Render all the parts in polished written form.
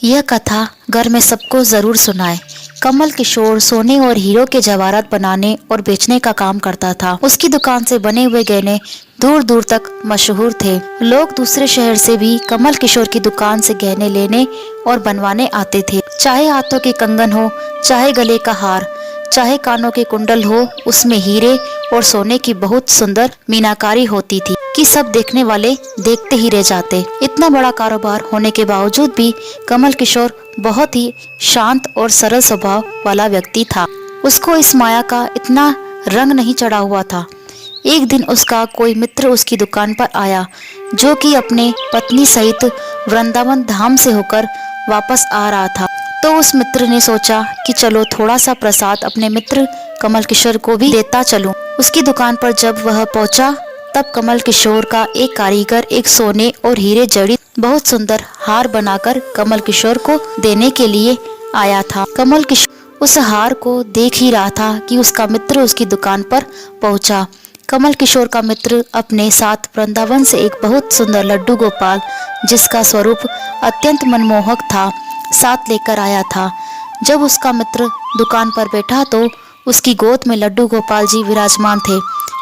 यह कथा घर में सबको जरूर सुनाए। कमल किशोर सोने और हीरो के जवाहरात बनाने और बेचने का काम करता था। उसकी दुकान से बने हुए गहने दूर दूर तक मशहूर थे। लोग दूसरे शहर से भी कमल किशोर की दुकान से गहने लेने और बनवाने आते थे। चाहे हाथों के कंगन हो, चाहे गले का हार, चाहे कानों के कुंडल हो, उसमें हीरे और सोने की बहुत सुंदर मीनाकारी होती थी कि सब देखने वाले देखते ही रह जाते। इतना बड़ा कारोबार होने के बावजूद भी कमल किशोर बहुत ही शांत और सरल स्वभाव वाला व्यक्ति था। उसको इस माया का इतना रंग नहीं चढ़ा हुआ था। एक दिन उसका कोई मित्र उसकी दुकान पर आया, जो कि अपने पत्नी सहित वृंदावन धाम से होकर वापस आ रहा था। तो उस मित्र ने सोचा कि चलो थोड़ा सा प्रसाद अपने मित्र कमल किशोर को भी देता चलूं। उसकी दुकान पर जब वह पहुंचा, तब कमल किशोर का एक कारीगर एक सोने और हीरे जड़ित बहुत सुंदर हार बनाकर कमल किशोर को देने के लिए आया था। कमल किशोर उस हार को देख ही रहा था कि उसका मित्र उसकी दुकान पर पहुंचा। कमल किशोर का मित्र अपने साथ वृंदावन से एक बहुत सुंदर लड्डू गोपाल, जिसका स्वरूप अत्यंत मनमोहक था, साथ लेकर आया था। जब उसका मित्र दुकान पर बैठा तो उसकी गोद में लड्डू गोपाल जी विराजमान थे।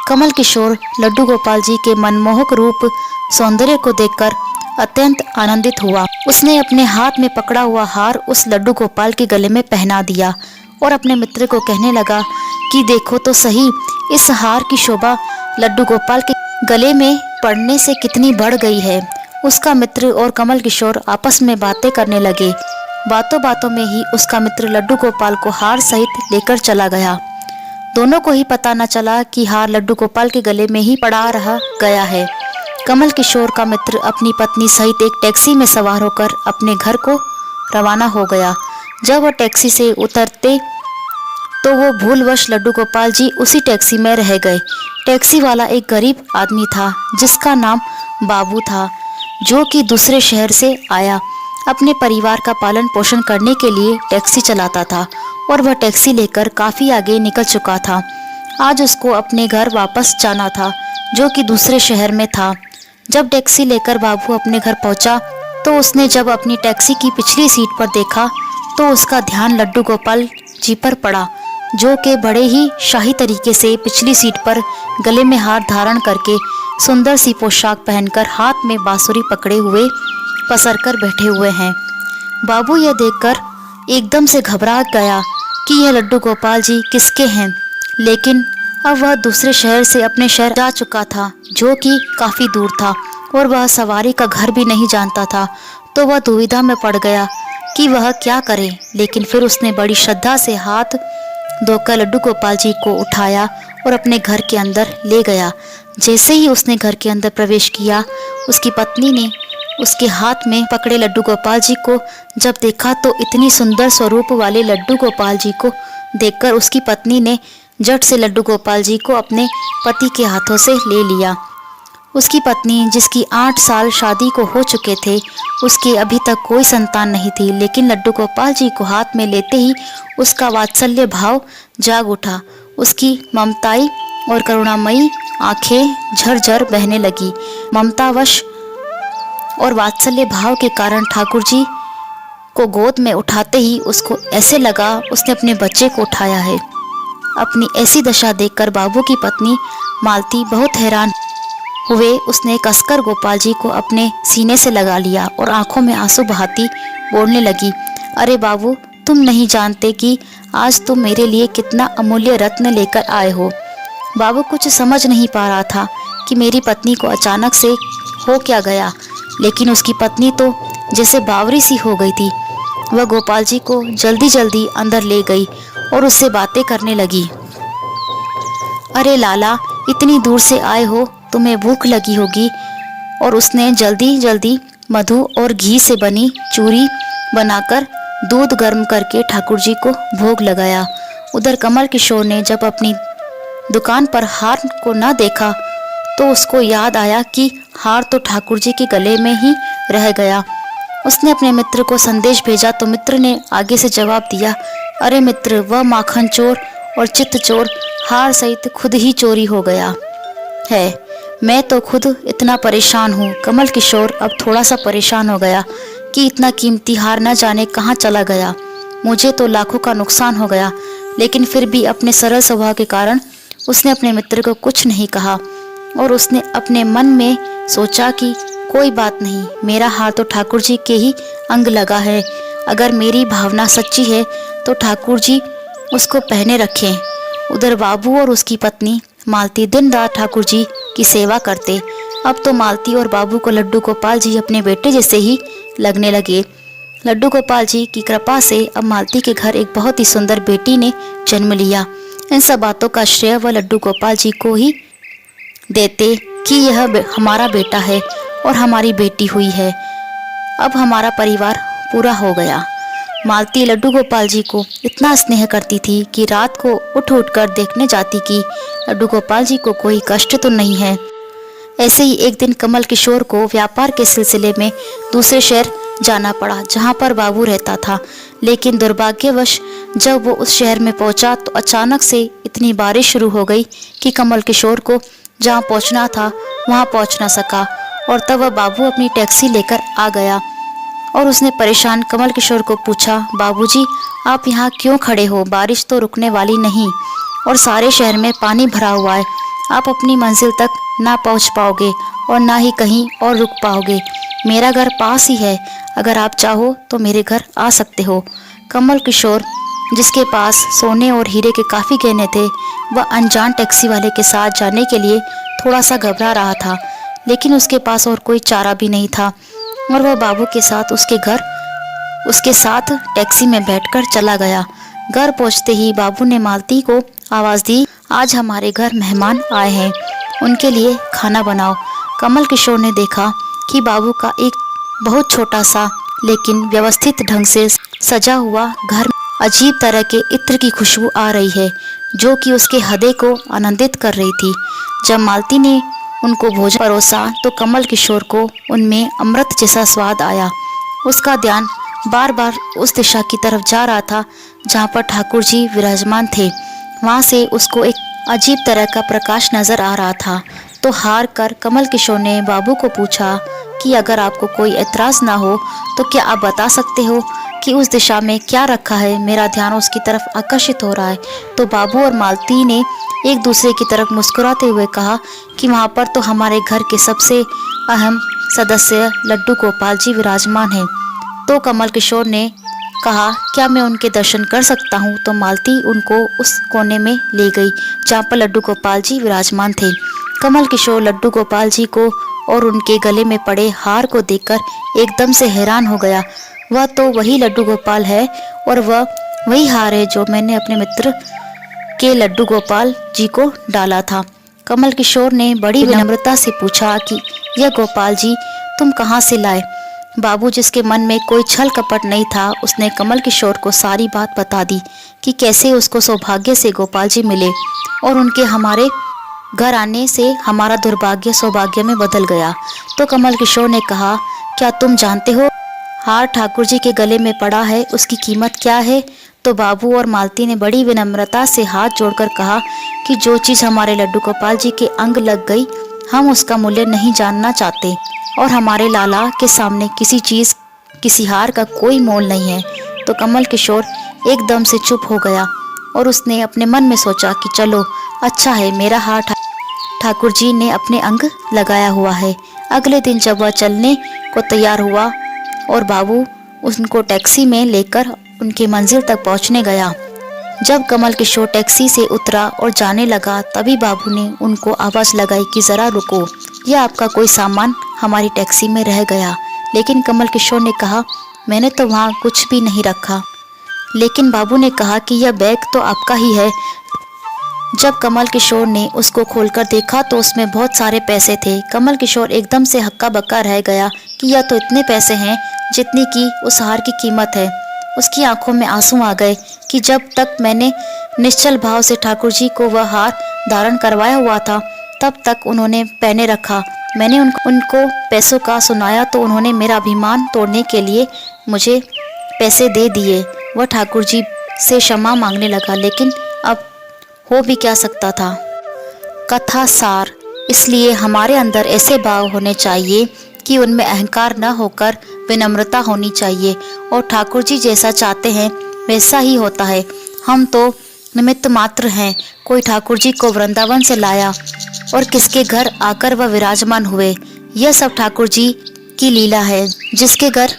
कमल किशोर लड्डू गोपाल जी के मनमोहक रूप सौंदर्य को देखकर अत्यंत आनंदित हुआ। उसने अपने हाथ में पकड़ा हुआ हार उस लड्डू गोपाल के गले में पहना दिया और अपने मित्र को कहने लगा कि देखो तो सही, इस हार की शोभा लड्डू गोपाल के गले में पड़ने से कितनी बढ़ गई है। उसका मित्र और कमल किशोर आपस में बातें करने लगे। बातों बातों में ही उसका मित्र लड्डू गोपाल को हार सहित लेकर चला गया। दोनों को ही पता न चला कि हार लड्डू गोपाल के गले में ही पड़ा रह गया है। कमल किशोर का मित्र अपनी पत्नी सहित एक टैक्सी में सवार होकर अपने घर को रवाना हो गया। जब वह टैक्सी से उतरते तो वो भूलवश लड्डू गोपाल जी उसी टैक्सी में रह गए। टैक्सी वाला एक गरीब आदमी था, जिसका नाम बाबू था, जो कि दूसरे शहर से आया अपने परिवार का पालन पोषण करने के लिए टैक्सी चलाता था और वह टैक्सी लेकर काफी आगे निकल चुका था। आज उसको अपने घर वापस जाना था, जो कि दूसरे शहर में था। जब टैक्सी लेकर बाबू अपने घर पहुंचा तो उसने जब अपनी टैक्सी की पिछली सीट पर देखा तो उसका ध्यान लड्डू गोपाल जी पर पड़ा, जो कि बड़े ही शाही तरीके से पिछली सीट पर गले में हार धारण करके सुंदर सी पोशाक पहनकर हाथ में बांसुरी पकड़े हुए पसर कर बैठे हुए हैं। बाबू यह देखकर एकदम से घबरा गया कि यह लड्डू गोपाल जी किसके हैं, लेकिन अब वह दूसरे शहर से अपने शहर जा चुका था, जो कि काफी दूर था, और वह सवारी का घर भी नहीं जानता था। तो वह दुविधा में पड़ गया कि वह क्या करे। लेकिन फिर उसने बड़ी श्रद्धा से हाथ धोकर लड्डू गोपाल जी को उठाया और अपने घर के अंदर ले गया। जैसे ही उसने घर के अंदर प्रवेश किया, उसकी पत्नी ने उसके हाथ में पकड़े लड्डू गोपाल जी को जब देखा तो इतनी सुंदर स्वरूप वाले लड्डू गोपाल जी को देखकर उसकी पत्नी ने झट से लड्डू गोपाल जी को अपने पति के हाथों से ले लिया। उसकी पत्नी, जिसकी 8 साल शादी को हो चुके थे, उसके अभी तक कोई संतान नहीं थी, लेकिन लड्डू गोपाल जी को हाथ में लेते ही उसका वात्सल्य भाव जाग उठा। उसकी ममताई और करुणामयी आंखें झरझर बहने लगी। ममतावश और वात्सल्य भाव के कारण ठाकुर जी को गोद में उठाते ही उसको ऐसे लगा उसने अपने बच्चे को उठाया है। अपनी ऐसी दशा देखकर बाबू की पत्नी मालती बहुत हैरान हुए। उसने कसकर गोपाल जी को अपने सीने से लगा लिया और आंखों में आंसू बहाती बोलने लगी, अरे बाबू, तुम नहीं जानते कि आज तुम मेरे लिए कितना अमूल्य रत्न लेकर आए हो। बाबू कुछ समझ नहीं पा रहा था कि मेरी पत्नी को अचानक से हो क्या गया, लेकिन उसकी पत्नी तो जैसे बावरी सी हो गई थी। वह गोपाल जी को जल्दी जल्दी अंदर ले गई और उससे बातें करने लगी। अरे लाला, इतनी दूर से आए हो, तुम्हें भूख लगी होगी। और उसने जल्दी जल्दी मधु और घी से बनी चूरी बनाकर दूध गर्म करके ठाकुर जी को भोग लगाया। उधर कमल किशोर ने जब अपनी दुकान पर हार को न देखा तो उसको याद आया कि हार तो ठाकुर जी के गले में ही रह गया। उसने अपने मित्र को संदेश भेजा तो मित्र ने आगे से जवाब दिया, अरे मित्र, वह माखन चोर और चित्त चोर हार सहित खुद ही चोरी हो गया है। मैं तो खुद इतना परेशान हूँ। कमल किशोर अब थोड़ा सा परेशान हो गया कि इतना कीमती हार न जाने कहाँ चला गया। मुझे तो लाखों का नुकसान हो गया, लेकिन फिर भी अपने सरल स्वभाव के कारण उसने अपने मित्र को कुछ नहीं कहा और उसने अपने मन में सोचा कि कोई बात नहीं, मेरा हार तो ठाकुर जी के ही अंग लगा है। अगर मेरी भावना सच्ची है तो ठाकुर जी उसको पहने रखें। उधर बाबू और उसकी पत्नी मालती दिन रात ठाकुर जी की सेवा करते। अब तो मालती और बाबू को लड्डू गोपाल जी अपने बेटे जैसे ही लगने लगे। लड्डू गोपाल जी की कृपा से अब मालती के घर एक बहुत ही सुंदर बेटी ने जन्म लिया। इन सब बातों का श्रेय वह लड्डू गोपाल जी को ही देते कि यह हमारा बेटा है और हमारी बेटी हुई है। अब हमारा परिवार पूरा हो गया। मालती लड्डू गोपाल जी को इतना स्नेह करती थी कि रात को उठ उठ कर देखने जाती कि लड्डू गोपाल जी को कोई कष्ट तो नहीं है। ऐसे ही एक दिन कमल किशोर को व्यापार के सिलसिले में दूसरे शहर जाना पड़ा जहाँ पर बाबू रहता था। लेकिन दुर्भाग्यवश जब वो उस शहर में पहुंचा तो अचानक से इतनी बारिश शुरू हो गई कि कमल किशोर को जहाँ पहुंचना था वहाँ पहुंच ना सका। और तब वह बाबू अपनी टैक्सी लेकर आ गया और उसने परेशान कमल किशोर को पूछा, बाबूजी आप यहाँ क्यों खड़े हो? बारिश तो रुकने वाली नहीं और सारे शहर में पानी भरा हुआ है। आप अपनी मंजिल तक ना पहुँच पाओगे और ना ही कहीं और रुक पाओगे। मेरा घर पास ही है, अगर आप चाहो तो मेरे घर आ सकते हो। कमल किशोर, जिसके पास सोने और हीरे के काफ़ी गहने थे, वह अनजान टैक्सी वाले के साथ जाने के लिए थोड़ा सा घबरा रहा था, लेकिन उसके पास और कोई चारा भी नहीं था और वह बाबू के साथ उसके साथ टैक्सी में बैठकर चला गया। घर पहुंचते ही बाबू ने मालती को आवाज़ दी, आज हमारे घर मेहमान आए हैं, उनके लिए खाना बनाओ। कमल किशोर ने देखा कि बाबू का एक बहुत छोटा सा लेकिन व्यवस्थित ढंग से सजा हुआ घर में अजीब तरह के इत्र की खुशबू आ रही है जो कि उसके हृदय को आनंदित कर रही थी। जब मालती ने उनको भोजन परोसा तो कमल किशोर को उनमें अमृत जैसा स्वाद आया। उसका ध्यान बार बार उस दिशा की तरफ जा रहा था जहाँ पर ठाकुर जी विराजमान थे। वहाँ से उसको एक अजीब तरह का प्रकाश नजर आ रहा था। तो हार कर कमल किशोर ने बाबू को पूछा कि अगर आपको कोई एतराज़ ना हो तो क्या आप बता सकते हो कि उस दिशा में क्या रखा है? मेरा ध्यान उसकी तरफ आकर्षित हो रहा है। तो बाबू और मालती ने एक दूसरे की तरफ मुस्कुराते हुए कहा कि वहाँ पर तो हमारे घर के सबसे अहम सदस्य लड्डू गोपाल जी विराजमान हैं। तो कमल किशोर ने कहा, क्या मैं उनके दर्शन कर सकता हूँ? तो मालती उनको उस कोने में ले गई जहाँ पर लड्डू गोपाल जी विराजमान थे। कमल किशोर लड्डू गोपाल जी को और उनके गले में पड़े हार को देखकर एकदम से हैरान हो गया। वह तो वही लड्डू गोपाल है और वह वही हार है जो मैंने अपने मित्र के लड्डू गोपाल जी को डाला था। कमल किशोर ने बड़ी विनम्रता से पूछा कि यह गोपाल जी तुम कहाँ से लाए? बाबू, जिसके मन में कोई छल कपट नहीं था, उसने कमल किशोर को सारी बात बता दी कि कैसे उसको सौभाग्य से गोपाल जी मिले और उनके हमारे घर आने से हमारा दुर्भाग्य सौभाग्य में बदल गया। तो कमल किशोर ने कहा, क्या तुम जानते हो हार ठाकुर जी के गले में पड़ा है, उसकी कीमत क्या है? तो बाबू और मालती ने बड़ी विनम्रता से हाथ जोड़कर कहा कि जो चीज़ हमारे लड्डू गोपाल जी के अंग लग गई, हम उसका मूल्य नहीं जानना चाहते और हमारे लाला के सामने किसी चीज़, किसी हार का कोई मोल नहीं है। तो कमल किशोर एकदम से चुप हो गया और उसने अपने मन में सोचा कि चलो अच्छा है, मेरा हार ठाकुर जी ने अपने अंग लगाया हुआ है। अगले दिन जब वह चलने को तैयार हुआ और बाबू उनको टैक्सी में लेकर उनकी मंजिल तक पहुंचने गया, जब कमल किशोर टैक्सी से उतरा और जाने लगा तभी बाबू ने उनको आवाज़ लगाई कि ज़रा रुको, यह आपका कोई सामान हमारी टैक्सी में रह गया। लेकिन कमल किशोर ने कहा, मैंने तो वहाँ कुछ भी नहीं रखा। लेकिन बाबू ने कहा कि यह बैग तो आपका ही है। जब कमल किशोर ने उसको खोलकर देखा तो उसमें बहुत सारे पैसे थे। कमल किशोर एकदम से हक्का बक्का रह गया कि यह तो इतने पैसे हैं जितनी की उस हार की कीमत है। उसकी आंखों में आंसू आ गए कि जब तक मैंने निश्चल भाव से ठाकुर जी को वह हार धारण करवाया हुआ था तब तक उन्होंने पहने रखा। मैंने उनको पैसों का सुनाया तो उन्होंने मेरा अभिमान तोड़ने के लिए मुझे पैसे दे दिए। वह ठाकुर जी से क्षमा मांगने लगा, लेकिन अब हो भी क्या सकता था। कथा सार, इसलिए हमारे अंदर ऐसे भाव होने चाहिए कि उनमें अहंकार न होकर विनम्रता होनी चाहिए और ठाकुर जी जैसा चाहते हैं वैसा ही होता है। हम तो निमित्त मात्र हैं। कोई ठाकुर जी को वृंदावन से लाया और किसके घर आकर वह विराजमान हुए। यह सब ठाकुर जी की लीला है। जिसके घर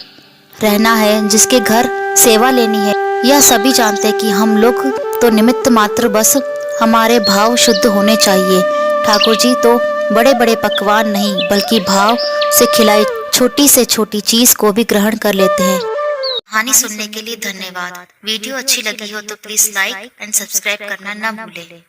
रहना है, जिसके घर सेवा लेनी है, यह सभी जानते हैं कि हम लोग तो निमित्त मात्र, बस हमारे भाव शुद्ध होने चाहिए। ठाकुर जी तो बड़े बड़े पकवान नहीं बल्कि भाव से खिलाई छोटी से छोटी चीज को भी ग्रहण कर लेते हैं। कहानी सुनने के लिए धन्यवाद। वीडियो अच्छी लगी हो तो प्लीज लाइक एंड सब्सक्राइब करना न भूलें।